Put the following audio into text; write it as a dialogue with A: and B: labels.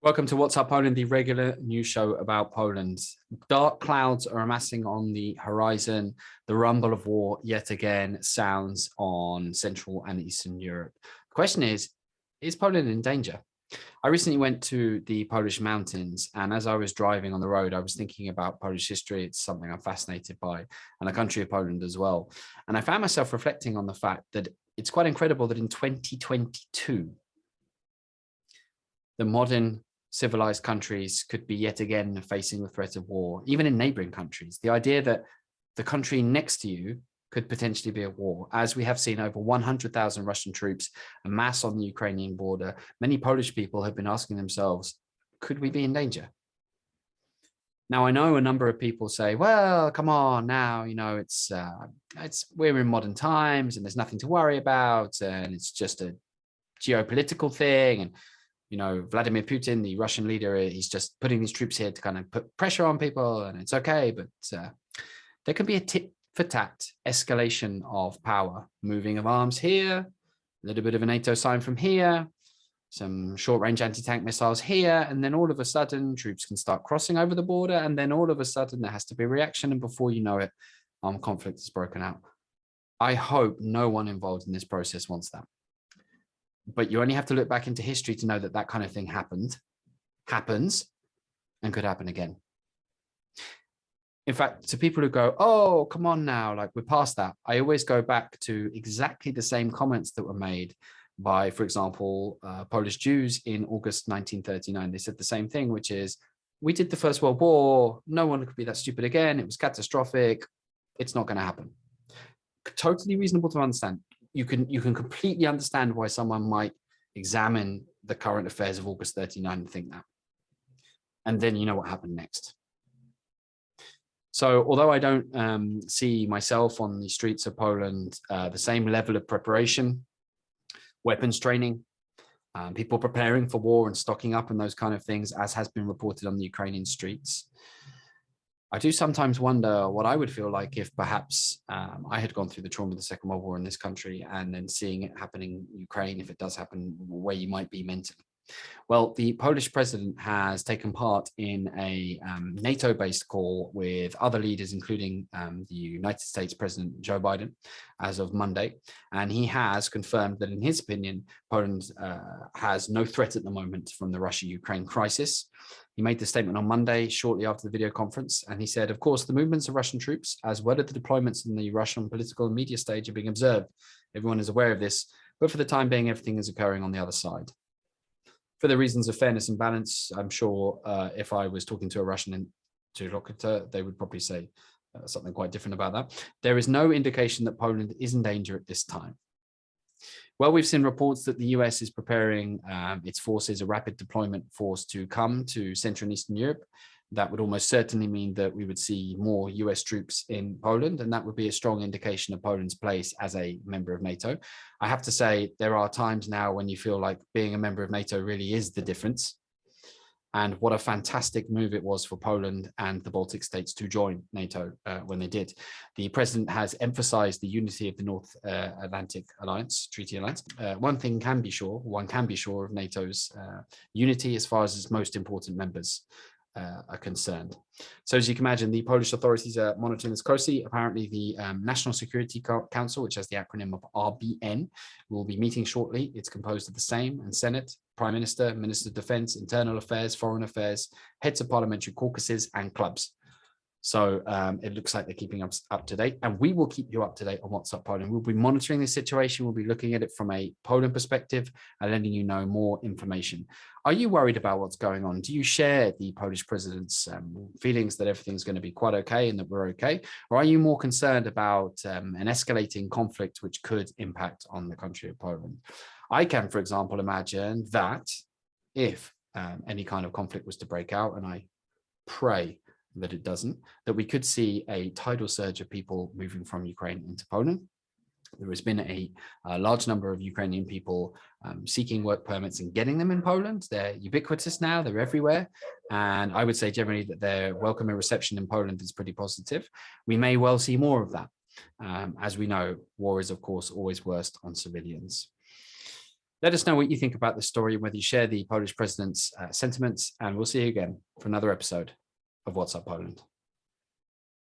A: Welcome to What's Up Poland, the regular news show about Poland. Dark clouds are amassing on the horizon. The rumble of war yet again sounds on Central and Eastern Europe. The question is Poland in danger? I recently went to the Polish mountains, and as I was driving on the road, I was thinking about Polish history. It's something I'm fascinated by, and the country of Poland as well. And I found myself reflecting on the fact that it's quite incredible that in 2022, the modern civilized countries could be yet again facing the threat of war, even in neighboring countries. The idea that the country next to you could potentially be at war, as we have seen over 100,000 Russian troops amass on the Ukrainian border. Many Polish people have been asking themselves, could we be in danger? Now, I know a number of people say, well, come on now, we're in modern times and there's nothing to worry about. And it's just a geopolitical thing. And Vladimir Putin, the Russian leader, he's just putting these troops here to kind of put pressure on people, and it's okay. But there can be a tit for tat escalation of power, moving of arms here, a little bit of a NATO sign from here, some short-range anti-tank missiles here, and then all of a sudden troops can start crossing over the border, and then all of a sudden there has to be a reaction, and before you know it, conflict is broken out. I hope no one involved in this process wants that. But you only have to look back into history to know that that kind of thing happens, and could happen again. In fact, to people who go, oh, come on now, like we're past that, I always go back to exactly the same comments that were made by, for example, Polish Jews in August 1939. They said the same thing, which is, we did the First World War. No one could be that stupid again. It was catastrophic. It's not going to happen. Totally reasonable to understand. You can completely understand why someone might examine the current affairs of August 39 and think that. And then you know what happened next. So although I don't see myself on the streets of Poland, the same level of preparation, weapons training, people preparing for war and stocking up and those kind of things, as has been reported on the Ukrainian streets, I do sometimes wonder what I would feel like if perhaps I had gone through the trauma of the Second World War in this country and then seeing it happening in Ukraine, if it does happen, where you might be mentally. Well, the Polish president has taken part in a NATO-based call with other leaders, including the United States President Joe Biden, as of Monday. And he has confirmed that, in his opinion, Poland has no threat at the moment from the Russia-Ukraine crisis. He made the statement on Monday, shortly after the video conference, and he said, of course, the movements of Russian troops, as well as the deployments in the Russian political and media stage, are being observed. Everyone is aware of this, but for the time being, everything is occurring on the other side. For the reasons of fairness and balance, I'm sure if I was talking to a Russian interlocutor, they would probably say something quite different about that. There is no indication that Poland is in danger at this time. Well, we've seen reports that the US is preparing its forces, a rapid deployment force, to come to Central and Eastern Europe. That would almost certainly mean that we would see more US troops in Poland, and that would be a strong indication of Poland's place as a member of NATO. I have to say, there are times now when you feel like being a member of NATO really is the difference. And what a fantastic move it was for Poland and the Baltic states to join NATO when they did. The president has emphasized the unity of the North Atlantic Alliance, Treaty Alliance. One can be sure of NATO's unity as far as its most important members are concerned. So as you can imagine, the Polish authorities are monitoring this closely. Apparently the National Security Council, which has the acronym of RBN, will be meeting shortly. It's composed of the Sejm and Senate, Prime Minister, Minister of Defense, Internal Affairs, Foreign Affairs, heads of parliamentary caucuses and clubs. So it looks like they're keeping us up to date, and we will keep you up to date on What's Up Poland. We'll be monitoring this situation. We'll be looking at it from a Poland perspective and letting you know more information. Are you worried about what's going on? Do you share the Polish president's feelings that everything's going to be quite okay and that we're okay? Or are you more concerned about an escalating conflict which could impact on the country of Poland? I can, for example, imagine that if any kind of conflict was to break out, and I pray that it doesn't, that we could see a tidal surge of people moving from Ukraine into Poland. There has been a large number of Ukrainian people seeking work permits and getting them in Poland. They're ubiquitous now, they're everywhere. And I would say generally that their welcome and reception in Poland is pretty positive. We may well see more of that. As we know, war is, of course, always worst on civilians. Let us know what you think about the story, whether you share the Polish president's sentiments, and we'll see you again for another episode of What's Up Poland.